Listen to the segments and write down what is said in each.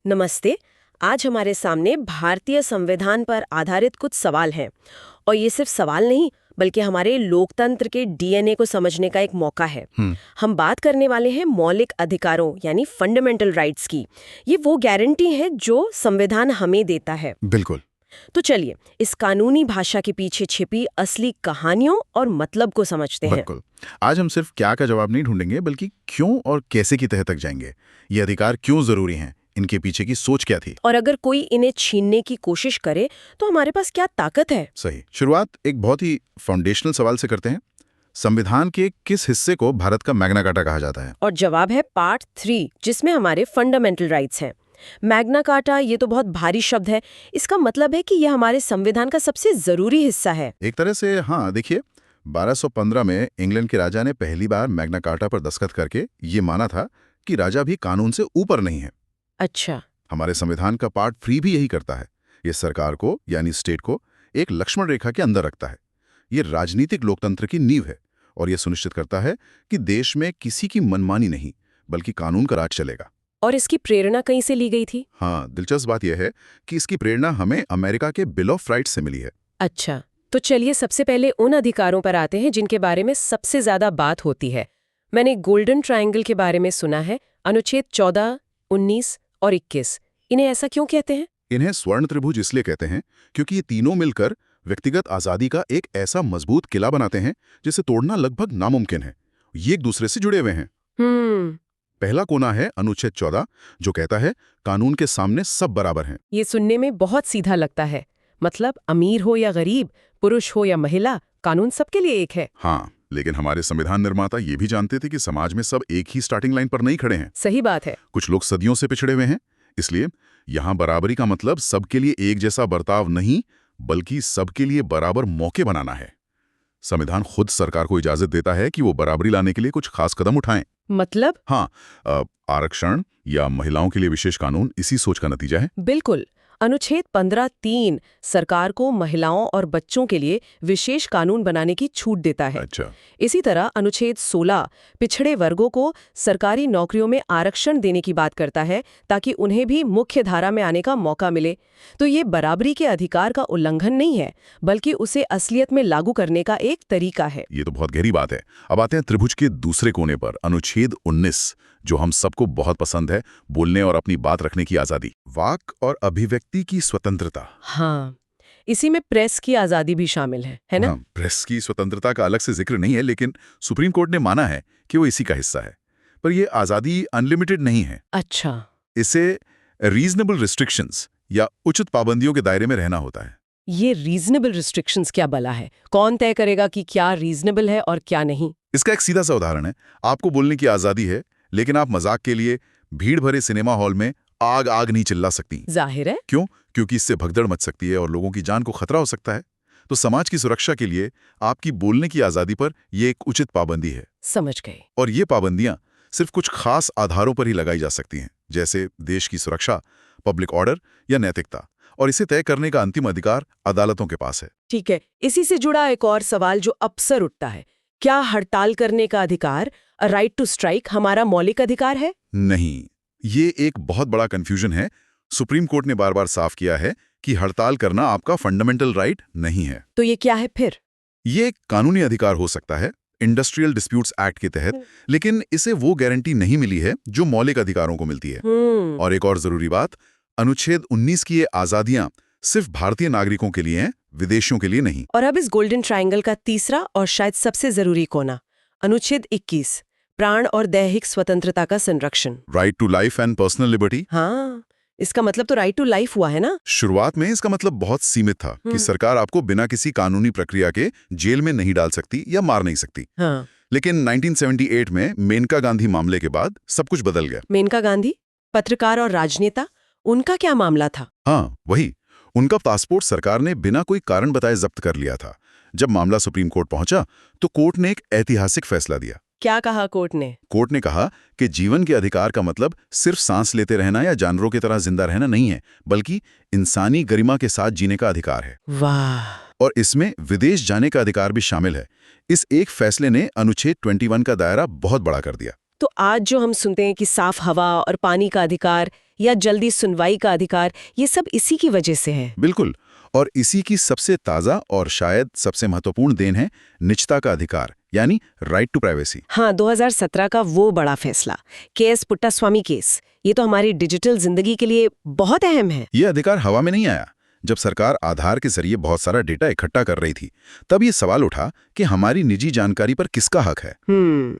नमस्ते। आज हमारे सामने भारतीय संविधान पर आधारित कुछ सवाल हैं और ये सिर्फ सवाल नहीं बल्कि हमारे लोकतंत्र के डीएनए को समझने का एक मौका है। हम बात करने वाले हैं मौलिक अधिकारों यानी फंडामेंटल राइट्स की। ये वो गारंटी है जो संविधान हमें देता है। बिल्कुल। तो चलिए इस कानूनी भाषा के पीछे छिपी असली कहानियों और मतलब को समझते हैं। बिल्कुल। आज हम सिर्फ क्या का जवाब नहीं ढूंढेंगे बल्कि क्यों और कैसे की तह तक जाएंगे। ये अधिकार क्यों जरूरी हैं, इनके पीछे की सोच क्या थी। और अगर कोई इन्हें छीनने की कोशिश करे तो हमारे पास क्या ताकत है। सही। शुरुआत एक बहुत ही फाउंडेशनल सवाल से करते हैं। संविधान के किस हिस्से को भारत का मैग्ना कार्टा कहा जाता है? और जवाब है पार्ट 3 जिसमें हमारे फंडामेंटल राइट्स हैं। मैग्ना कार्टा ये तो बहुत भारी शब्द है। इसका मतलब है कि यह हमारे संविधान का सबसे जरूरी हिस्सा है। एक तरह से हाँ, देखिए 1215 में इंग्लैंड के राजा ने पहली बार मैग्ना कार्टा पर दस्तखत करके ये माना था कि राजा भी कानून से ऊपर नहीं है। अच्छा। हमारे संविधान का पार्ट 3 भी यही करता है। ये सरकार को यानी स्टेट को एक लक्ष्मण रेखा के अंदर रखता है। ये राजनीतिक लोकतंत्र की नींव है और यह सुनिश्चित करता है कि देश में किसी की मनमानी नहीं बल्कि कानून का राज चलेगा। और इसकी प्रेरणा कहीं से ली गई थी? हाँ, दिलचस्प बात यह है कि इसकी प्रेरणा हमें अमेरिका के बिल ऑफ राइट्स से मिली है। अच्छा, तो चलिए सबसे पहले उन अधिकारों पर आते हैं जिनके बारे में सबसे ज्यादा बात होती है। मैंने गोल्डन ट्रायंगल के बारे में सुना है, अनुच्छेद 14, 19 और 21। इन्हें ऐसा क्यों कहते हैं? इन्हें स्वर्ण त्रिभुज इसलिए कहते हैं क्योंकि ये तीनों मिलकर व्यक्तिगत आजादी का एक ऐसा मजबूत किला बनाते हैं जिसे तोड़ना लगभग नामुमकिन है। ये एक दूसरे से जुड़े हुए हैं। पहला कोना है अनुच्छेद 14 जो कहता है कानून के सामने सब बराबर हैं। ये सुनने में बहुत सीधा लगता है। मतलब अमीर हो या गरीब, पुरुष हो या महिला, कानून सबके लिए एक है। हाँ, लेकिन हमारे संविधान निर्माता ये भी जानते थे कि समाज में सब एक ही स्टार्टिंग लाइन पर नहीं खड़े हैं। सही बात है। कुछ लोग सदियों से पिछड़े हुए हैं। इसलिए यहाँ बराबरी का मतलब सबके लिए एक जैसा बर्ताव नहीं बल्कि सबके लिए बराबर मौके बनाना है। संविधान खुद सरकार को इजाजत देता है कि वो बराबरी लाने के लिए कुछ खास कदम उठाएं। मतलब? हाँ, आरक्षण या महिलाओं के लिए विशेष कानून इसी सोच का नतीजा है। बिल्कुल। अनुच्छेद 15(3) सरकार को महिलाओं और बच्चों के लिए विशेष कानून बनाने की छूट देता है। अच्छा। इसी तरह अनुच्छेद 16 पिछड़े वर्गों को सरकारी नौकरियों में आरक्षण देने की बात करता है ताकि उन्हें भी मुख्य धारा में आने का मौका मिले। तो ये बराबरी के अधिकार का उल्लंघन नहीं है बल्कि उसे असलियत में लागू करने का एक तरीका है। ये तो बहुत गहरी बात है। अब आते हैं त्रिभुज के दूसरे कोने पर, अनुच्छेद 19 जो हम सबको बहुत पसंद है, बोलने और अपनी बात रखने की आजादी, वाक और अभिव्यक्ति की स्वतंत्रता। हाँ, इसी में प्रेस की आजादी भी शामिल है ना? हाँ, प्रेस की स्वतंत्रता का अलग से जिक्र नहीं है लेकिन सुप्रीम कोर्ट ने माना है कि वो इसी का हिस्सा है। पर यह आजादी अनलिमिटेड नहीं है। अच्छा। इसे रीजनेबल रिस्ट्रिक्शंस या उचित पाबंदियों के दायरे में रहना होता है। ये रीजनेबल रिस्ट्रिक्शंस क्या बला है? कौन तय करेगा कि क्या रीजनेबल है और क्या नहीं? इसका एक सीधा सा उदाहरण है। आपको बोलने की आजादी है लेकिन आप मजाक के लिए भीड़ भरे सिनेमा हॉल में आग आग नहीं चिल्ला सकती। जाहिर है। क्यों? क्योंकि इससे भगदड़ मच सकती है और लोगों की जान को खतरा हो सकता है। तो समाज की सुरक्षा के लिए आपकी बोलने की आजादी पर यह एक उचित पाबंदी है। समझ गए। और ये पाबंदियां सिर्फ कुछ खास आधारों पर ही लगाई जा सकती हैं, जैसे देश की सुरक्षा, पब्लिक ऑर्डर या नैतिकता। और इसे तय करने का अंतिम अधिकार अदालतों के पास है। ठीक है। इसी से जुड़ा एक और सवाल जो अक्सर उठता है, क्या हड़ताल करने का अधिकार, राइट टू स्ट्राइक, हमारा मौलिक अधिकार है? नहीं, ये एक बहुत बड़ा कंफ्यूजन है। सुप्रीम कोर्ट ने बार बार साफ किया है कि हड़ताल करना आपका फंडामेंटल राइट नहीं है। तो ये क्या है फिर? ये एक कानूनी अधिकार हो सकता है इंडस्ट्रियल डिस्प्यूट्स एक्ट के तहत, लेकिन इसे वो गारंटी नहीं मिली है जो मौलिक अधिकारों को मिलती है। और एक और जरूरी बात, अनुच्छेद 19 की ये आजादियां सिर्फ भारतीय नागरिकों के लिए हैं, विदेशियों के लिए नहीं। और अब इस गोल्डन ट्रायंगल का तीसरा और शायद सबसे जरूरी कोना, अनुच्छेद 21, प्राण और दैहिक स्वतंत्रता का संरक्षण। Right to life and personal liberty. हाँ, इसका मतलब तो राइट टू लाइफ हुआ है ना? शुरुआत में इसका मतलब बहुत सीमित था कि सरकार आपको बिना किसी कानूनी प्रक्रिया के जेल में नहीं डाल सकती या मार नहीं सकती। हाँ। लेकिन 1978 में मेनका गांधी मामले के बाद सब कुछ बदल गया। मेनका गांधी, पत्रकार और राजनेता, उनका क्या मामला था? हाँ, वही। उनका पासपोर्ट सरकार ने बिना कोई कारण बताए जब्त कर लिया था। जब मामला सुप्रीम कोर्ट पहुंचा तो कोर्ट ने एक ऐतिहासिक फैसला दिया। क्या कहा कोर्ट ने? कोर्ट ने कहा कि जीवन के अधिकार का मतलब सिर्फ सांस लेते रहना या जानवरों की तरह जिंदा रहना नहीं है, बल्कि इंसानी गरिमा के साथ जीने का अधिकार है। वाह। और इसमें विदेश जाने का अधिकार भी शामिल है। इस एक फैसले ने अनुच्छेद 21 का दायरा बहुत बड़ा कर दिया। तो आज जो हम सुनते हैं कि साफ हवा और पानी का अधिकार, या जल्दी सुनवाई का अधिकार, ये सब इसी की वजह से है। बिल्कुल, और इसी की सबसे ताज़ा और शायद सबसे महत्वपूर्ण देन है निजता का अधिकार, यानी राइट टू प्राइवेसी। हाँ, 2017 का वो बड़ा फैसला, केएस पुट्टास्वामी केस, ये तो हमारी डिजिटल जिंदगी के लिए बहुत अहम है। ये अधिकार हवा में नहीं आया। जब सरकार आधार के जरिए बहुत सारा डेटा इकट्ठा कर रही थी, तब ये सवाल उठा कि हमारी निजी जानकारी पर किसका हक है।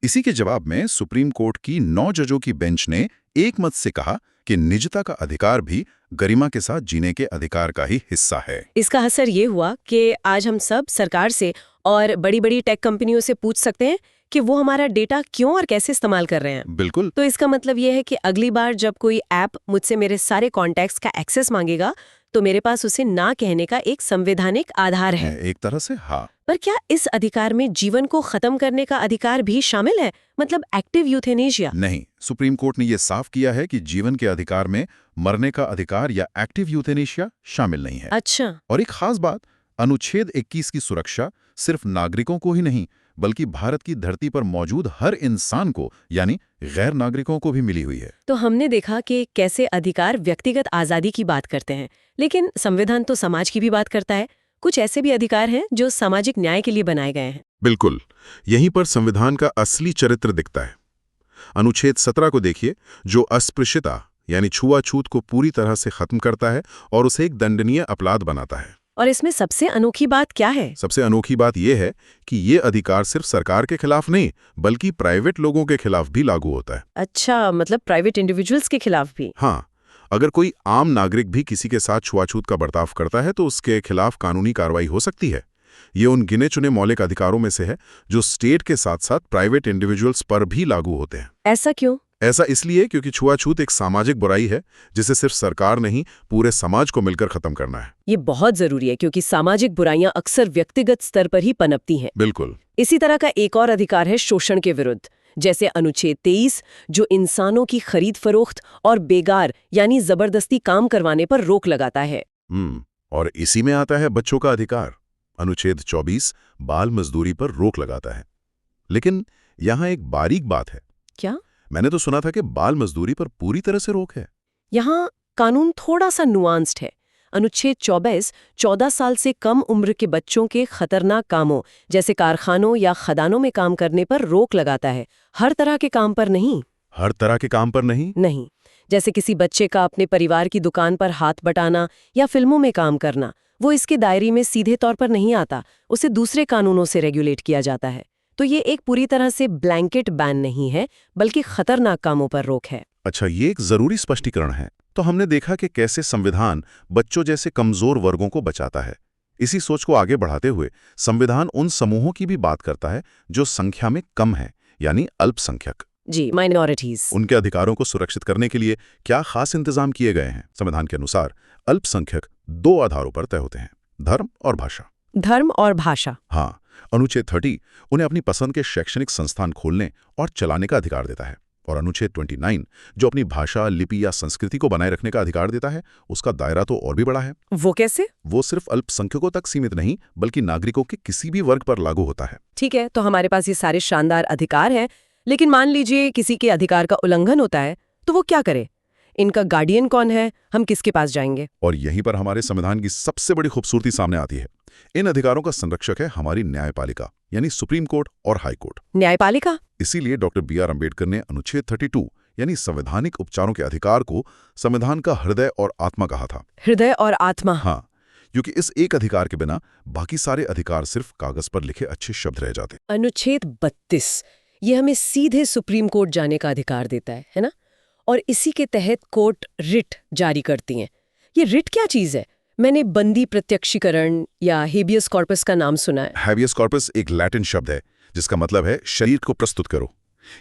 इसी के जवाब में सुप्रीम कोर्ट की 9 जजों की बेंच ने एक मत से कहा कि निजता का अधिकार भी गरिमा के साथ जीने के अधिकार का ही हिस्सा है। इसका असर ये हुआ कि आज हम सब सरकार से और बड़ी बड़ी टेक कंपनियों से पूछ सकते हैं कि वो हमारा डेटा क्यों और कैसे इस्तेमाल कर रहे हैं। बिल्कुल। तो इसका मतलब ये है कि अगली बार जब कोई ऐप मुझसे मेरे सारे कॉन्टैक्ट्स का एक्सेस मांगेगा, तो मेरे पास उसे ना कहने का एक संवैधानिक आधार है। एक तरह से हाँ। पर क्या इस अधिकार में जीवन को खत्म करने का अधिकार भी शामिल है, मतलब एक्टिव यूथेनेशिया? नहीं, सुप्रीम कोर्ट ने यह साफ किया है कि जीवन के अधिकार में मरने का अधिकार या एक्टिव यूथेनेशिया शामिल नहीं है। अच्छा। और एक खास बात, अनुच्छेद 21 की सुरक्षा सिर्फ नागरिकों को ही नहीं, बल्कि भारत की धरती पर मौजूद हर इंसान को, यानी गैर नागरिकों को भी मिली हुई है। तो हमने देखा कि कैसे अधिकार व्यक्तिगत आजादी की बात करते हैं, लेकिन संविधान तो समाज की भी बात करता है। कुछ ऐसे भी अधिकार हैं जो सामाजिक न्याय के लिए बनाए गए हैं। बिल्कुल, यहीं पर संविधान का असली चरित्र दिखता है। अनुच्छेद 17 को देखिए, जो अस्पृश्यता यानी छुआछूत को पूरी तरह से खत्म करता है और उसे एक दंडनीय अपराध बनाता है। और इसमें सबसे अनोखी बात क्या है? सबसे अनोखी बात यह है कि ये अधिकार सिर्फ सरकार के खिलाफ नहीं, बल्कि प्राइवेट लोगों के खिलाफ भी लागू होता है। अच्छा, मतलब प्राइवेट इंडिविजुअल्स के खिलाफ भी? हाँ, अगर कोई आम नागरिक भी किसी के साथ छुआछूत का बर्ताव करता है तो उसके खिलाफ कानूनी कार्रवाई हो सकती है। ये उन गिने चुने मौलिक अधिकारों में से है जो स्टेट के साथ साथ प्राइवेट इंडिविजुअल्स पर भी लागू होते हैं। ऐसा क्यों? ऐसा इसलिए क्योंकि छुआछूत एक सामाजिक बुराई है जिसे सिर्फ सरकार नहीं, पूरे समाज को मिलकर खत्म करना है। ये बहुत जरूरी है क्योंकि सामाजिक बुराइयां अक्सर व्यक्तिगत स्तर पर ही पनपती हैं। बिल्कुल। इसी तरह का एक और अधिकार है शोषण के विरुद्ध, जैसे अनुच्छेद 23, जो इंसानों की खरीद फरोख्त और बेगार यानी जबरदस्ती काम करवाने पर रोक लगाता है। और इसी में आता है बच्चों का अधिकार। अनुच्छेद 24 बाल मजदूरी पर रोक लगाता है। लेकिन यहाँ एक बारीक बात है। क्या? मैंने तो सुना था कि बाल मजदूरी पर पूरी तरह से रोक है। यहाँ कानून थोड़ा सा नुआंस्ड है। अनुच्छेद 24 14 साल से कम उम्र के बच्चों के खतरनाक कामों जैसे कारखानों या खदानों में काम करने पर रोक लगाता है, हर तरह के काम पर नहीं। हर तरह के काम पर नहीं? नहीं, जैसे किसी बच्चे का अपने परिवार की दुकान पर हाथ बटाना या फिल्मों में काम करना, वो इसके दायरे में सीधे तौर पर नहीं आता, उसे दूसरे कानूनों से रेगुलेट किया जाता है। तो ये एक पूरी तरह से ब्लैंकेट बैन नहीं है, बल्कि खतरनाक कामों पर रोक है। अच्छा, ये एक जरूरी स्पष्टीकरण है। तो हमने देखा कि कैसे संविधान बच्चों जैसे कमजोर वर्गों को बचाता है। इसी सोच को आगे बढ़ाते हुए संविधान उन समूहों की भी बात करता है जो संख्या में कम है, यानी अल्पसंख्यक। जी, माइनॉरिटीज। उनके अधिकारों को सुरक्षित करने के लिए क्या खास इंतजाम किए गए हैं? संविधान के अनुसार अल्पसंख्यक 2 आधारों पर तय होते हैं, धर्म और भाषा। धर्म और भाषा? हाँ, अनुच्छेद 30 उन्हें अपनी पसंद के शैक्षणिक संस्थान खोलने और चलाने का अधिकार देता है। और अनुच्छेद 29 जो अपनी भाषा, लिपि या संस्कृति को बनाए रखने का अधिकार देता है, उसका दायरा तो और भी बड़ा है। वो कैसे? वो सिर्फ अल्पसंख्यकों तक सीमित नहीं, बल्कि नागरिकों के किसी भी वर्ग पर लागू होता है। ठीक है, तो हमारे पास ये सारे शानदार अधिकार हैं, लेकिन मान लीजिए किसी के अधिकार का उल्लंघन होता है, तो वो क्या करे? इनका गार्डियन कौन है? हम किसके पास जाएंगे? और यहीं पर हमारे संविधान की सबसे बड़ी खूबसूरती सामने आती है। इन अधिकारों का संरक्षक है हमारी न्यायपालिका, यानी सुप्रीम कोर्ट और हाई कोर्ट। न्यायपालिका? इसीलिए डॉक्टर बी आर अम्बेडकर ने अनुच्छेद 32 यानी संवैधानिक उपचारों के अधिकार को संविधान का हृदय और आत्मा कहा था। हृदय और आत्मा? हाँ, क्योंकि इस एक अधिकार के बिना बाकी सारे अधिकार सिर्फ कागज पर लिखे अच्छे शब्द रह जाते। अनुच्छेद 32 ये हमें सीधे सुप्रीम कोर्ट जाने का अधिकार देता है ना? और इसी के तहत कोर्ट रिट जारी करती हैं। ये रिट क्या चीज है? मैंने बंदी प्रत्यक्षीकरण या हेबियस कॉर्पस का नाम सुना है। हेबियस कॉर्पस एक लैटिन शब्द है जिसका मतलब है शरीर को प्रस्तुत करो।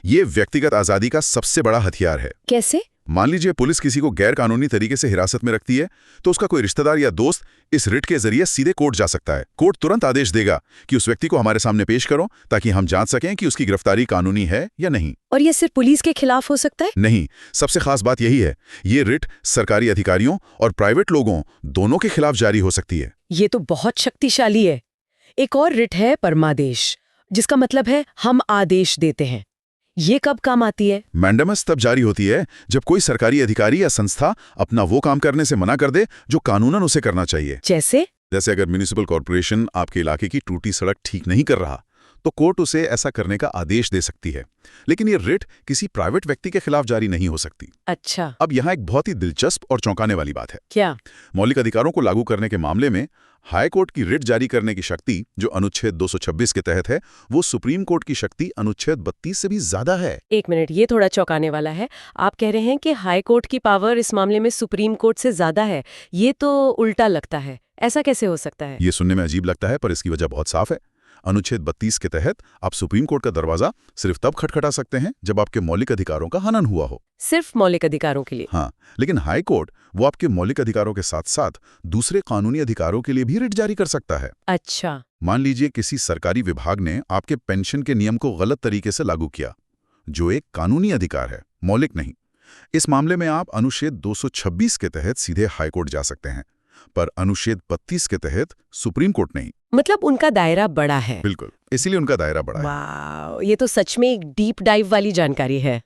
ये व्यक्तिगत आजादी का सबसे बड़ा हथियार है। कैसे? मान लीजिए पुलिस किसी को गैर कानूनी तरीके से हिरासत में रखती है, तो उसका कोई रिश्तेदार या दोस्त इस रिट के जरिए सीधे कोर्ट जा सकता है। कोर्ट तुरंत आदेश देगा कि उस व्यक्ति को हमारे सामने पेश करो, ताकि हम जांच सकें कि उसकी गिरफ्तारी कानूनी है या नहीं। और ये सिर्फ पुलिस के खिलाफ हो सकता है? नहीं, सबसे खास बात यही है, ये रिट सरकारी अधिकारियों और प्राइवेट लोगों दोनों के खिलाफ जारी हो सकती है। ये तो बहुत शक्तिशाली है। एक और रिट है परमादेश, जिसका मतलब है हम आदेश देते हैं। ये कब काम आती है? मैंडेमस तब जारी होती है जब कोई सरकारी अधिकारी या संस्था अपना वो काम करने से मना कर दे जो कानूनन उसे करना चाहिए। जैसे अगर म्युनिसिपल कॉर्पोरेशन आपके इलाके की टूटी सड़क ठीक नहीं कर रहा तो कोर्ट उसे ऐसा करने का आदेश दे सकती है, लेकिन ये रिट किसी प्राइवेट व्यक्ति के खिलाफ जारी नहीं हो सकती। अच्छा। अब यहाँ एक बहुत ही दिलचस्प और चौंकाने वाली बात है। क्या? मौलिक अधिकारों को लागू करने के मामले में हाई कोर्ट की रिट जारी करने की शक्ति जो अनुच्छेद 226 के तहत है, वो सुप्रीम कोर्ट की शक्ति अनुच्छेद 32 से भी ज्यादा है। एक मिनट, ये थोड़ा चौंकाने वाला है। आप कह रहे हैं कि हाई कोर्ट की पावर इस मामले में सुप्रीम कोर्ट से ज्यादा है। ये तो उल्टा लगता है, ऐसा कैसे हो सकता है? ये सुनने में अजीब लगता है, पर इसकी वजह बहुत साफ है। अनुच्छेद 32 के तहत आप सुप्रीम कोर्ट का दरवाजा सिर्फ तब खटखटा सकते हैं जब आपके मौलिक अधिकारों का हनन हुआ हो। सिर्फ मौलिक अधिकारों के लिए? हाँ, लेकिन हाई कोर्ट वो आपके मौलिक अधिकारों के साथ साथ दूसरे कानूनी अधिकारों के लिए भी रिट जारी कर सकता है। अच्छा। मान लीजिए किसी सरकारी विभाग ने आपके पेंशन के नियम को गलत तरीके से लागू किया, जो एक कानूनी अधिकार है, मौलिक नहीं। इस मामले में आप अनुच्छेद 226 के तहत सीधे हाई कोर्ट जा सकते हैं, पर अनुच्छेद 32 के तहत सुप्रीम कोर्ट नहीं। मतलब उनका दायरा बड़ा है। बिल्कुल, इसीलिए उनका दायरा बड़ा है। वाह, ये तो सच में एक डीप डाइव वाली जानकारी है।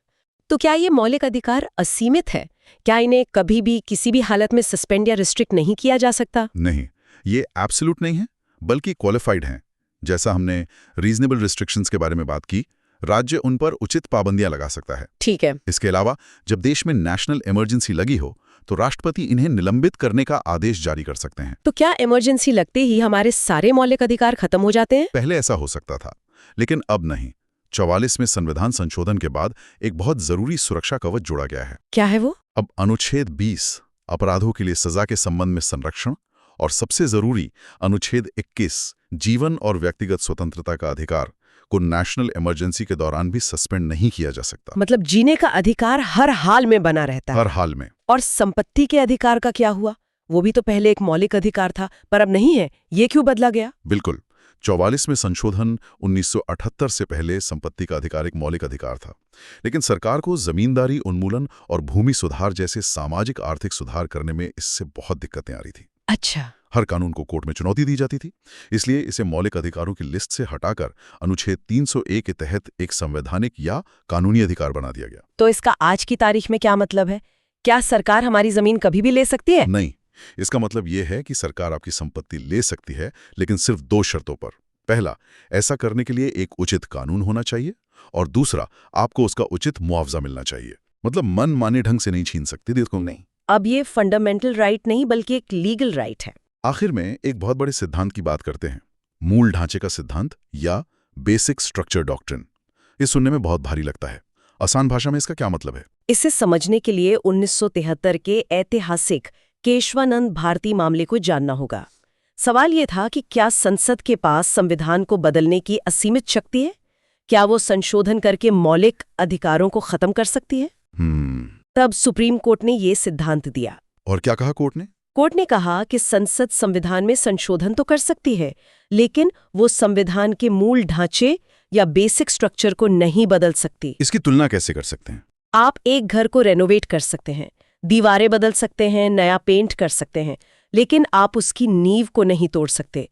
तो क्या ये मौलिक अधिकार असीमित है? क्या इन्हें कभी भी किसी भी हालत में सस्पेंड या रिस्ट्रिक्ट नहीं किया जा सकता? नहीं, ये एब्सोल्यूट नहीं है, बल्कि क्वालिफाइड हैं। जैसा हमने रीजनेबल रिस्ट्रिक्शंस के बारे में बात की, राज्य उन पर उचित पाबंदियां लगा सकता है। ठीक है। इसके अलावा जब देश में नेशनल इमरजेंसी लगी हो तो राष्ट्रपति इन्हें निलंबित करने का आदेश जारी कर सकते हैं। तो क्या इमरजेंसी लगते ही हमारे सारे मौलिक अधिकार खत्म हो जाते हैं? पहले ऐसा हो सकता था, लेकिन अब नहीं। 44 में संविधान संशोधन के बाद एक बहुत जरूरी सुरक्षा कवच जोड़ा गया है। क्या है वो? अब अनुच्छेद 20 अपराधों के लिए सजा के संबंध में संरक्षण, और सबसे जरूरी अनुच्छेद 21 जीवन और व्यक्तिगत स्वतंत्रता का अधिकार को नेशनल इमरजेंसी के दौरान भी सस्पेंड नहीं किया जा सकता। मतलब जीने का अधिकार हर हाल में बना रहता है। हर हाल में। और संपत्ति के अधिकार का क्या हुआ? वो भी तो पहले एक मौलिक अधिकार था, पर अब नहीं है। ये क्यों बदला गया? बिल्कुल, 44 में संशोधन 1978 से पहले संपत्ति का अधिकार एक मौलिक अधिकार था, लेकिन सरकार को जमींदारी उन्मूलन और भूमि सुधार जैसे सामाजिक आर्थिक सुधार करने में इससे बहुत दिक्कतें आ रही थी। अच्छा। हर कानून को कोर्ट में चुनौती दी जाती थी, इसलिए इसे मौलिक अधिकारों की लिस्ट से हटाकर अनुच्छेद 301 के तहत एक संवैधानिक या कानूनी अधिकार बना दिया गया। तो इसका आज की तारीख में क्या मतलब है? क्या सरकार हमारी जमीन कभी भी ले सकती है? नहीं, इसका मतलब यह है कि सरकार आपकी संपत्ति ले सकती है, लेकिन सिर्फ 2 शर्तों पर। पहला, ऐसा करने के लिए एक उचित कानून होना चाहिए, और दूसरा, आपको उसका उचित मुआवजा मिलना चाहिए। मतलब मन माने ढंग से नहीं छीन सकती। देखो, नहीं। अब ये फंडामेंटल राइट नहीं बल्कि एक लीगल राइट है। आखिर में एक बहुत बड़े सिद्धांत की बात करते हैं, मूल ढांचे का सिद्धांत या बेसिक स्ट्रक्चर डॉक्ट्रिन। ये सुनने में बहुत भारी लगता है। आसान भाषा में इसका क्या मतलब है? इसे समझने के लिए 1973 के ऐतिहासिक केशवानंद भारती मामले को जानना होगा। सवाल ये था कि क्या संसद के पास संविधान को बदलने की असीमित शक्ति है? क्या वो संशोधन करके मौलिक अधिकारों को खत्म कर सकती है? तब सुप्रीम कोर्ट ने ये सिद्धांत दिया। और क्या कहा कोर्ट ने? कोर्ट ने कहा कि संसद संविधान में संशोधन तो कर सकती है, लेकिन वो संविधान के मूल ढांचे या बेसिक स्ट्रक्चर को नहीं बदल सकती। इसकी तुलना कैसे कर सकते हैं? आप एक घर को रेनोवेट कर सकते हैं, दीवारें बदल सकते हैं, नया पेंट कर सकते हैं, लेकिन आप उसकी नींव को नहीं तोड़ सकते।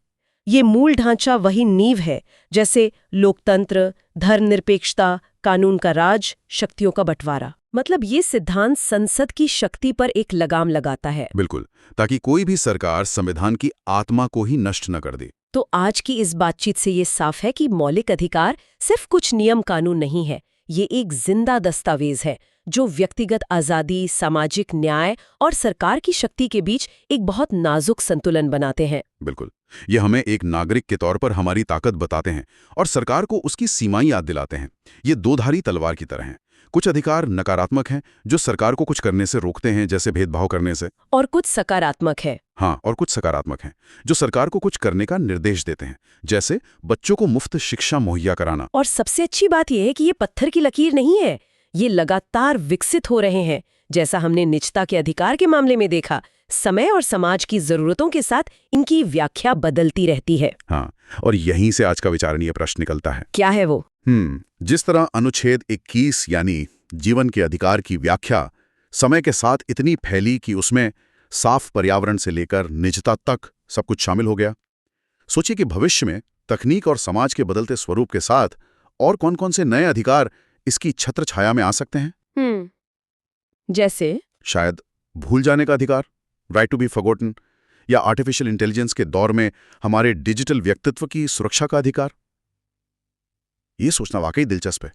ये मूल ढांचा वही नींव है, जैसे लोकतंत्र, धर्मनिरपेक्षता, कानून का राज, शक्तियों का बंटवारा। मतलब ये सिद्धांत संसद की शक्ति पर एक लगाम लगाता है। बिल्कुल, ताकि कोई भी सरकार संविधान की आत्मा को ही नष्ट न कर दे। तो आज की इस बातचीत से ये साफ है कि मौलिक अधिकार सिर्फ कुछ नियम कानून नहीं है, ये एक जिंदा दस्तावेज है जो व्यक्तिगत आजादी, सामाजिक न्याय और सरकार की शक्ति के बीच एक बहुत नाजुक संतुलन बनाते हैं। बिल्कुल, ये हमें एक नागरिक के तौर पर हमारी ताकत बताते हैं और सरकार को उसकी सीमाएं याद दिलाते हैं। ये दो-धारी तलवार की तरह हैं। कुछ अधिकार नकारात्मक हैं जो सरकार को कुछ करने से रोकते हैं, जैसे भेदभाव करने से, और कुछ सकारात्मक है। हाँ, और कुछ सकारात्मक हैं जो सरकार को कुछ करने का निर्देश देते हैं, जैसे बच्चों को मुफ्त शिक्षा मुहैया कराना। और सबसे अच्छी बात यह है कि ये पत्थर की लकीर नहीं है, ये लगातार विकसित हो रहे हैं। जैसा हमने निजता के अधिकार के मामले में देखा, समय और समाज की जरूरतों के साथ इनकी व्याख्या बदलती रहती है। हाँ, और यहीं से आज का विचारणीय प्रश्न निकलता है। क्या है वो? जिस तरह अनुच्छेद 21 यानी जीवन के अधिकार की व्याख्या समय के साथ इतनी फैली कि उसमें साफ पर्यावरण से लेकर निजता तक सब कुछ शामिल हो गया। सोचिए कि भविष्य में तकनीक और समाज के बदलते स्वरूप के साथ और कौन-कौन से नए अधिकार इसकी छत्र छाया में आ सकते हैं। जैसे शायद भूल जाने का अधिकार, राइट टू बी फॉरगॉटन, या आर्टिफिशियल इंटेलिजेंस के दौर में हमारे डिजिटल व्यक्तित्व की सुरक्षा का अधिकार। ये सोचना वाकई दिलचस्प है।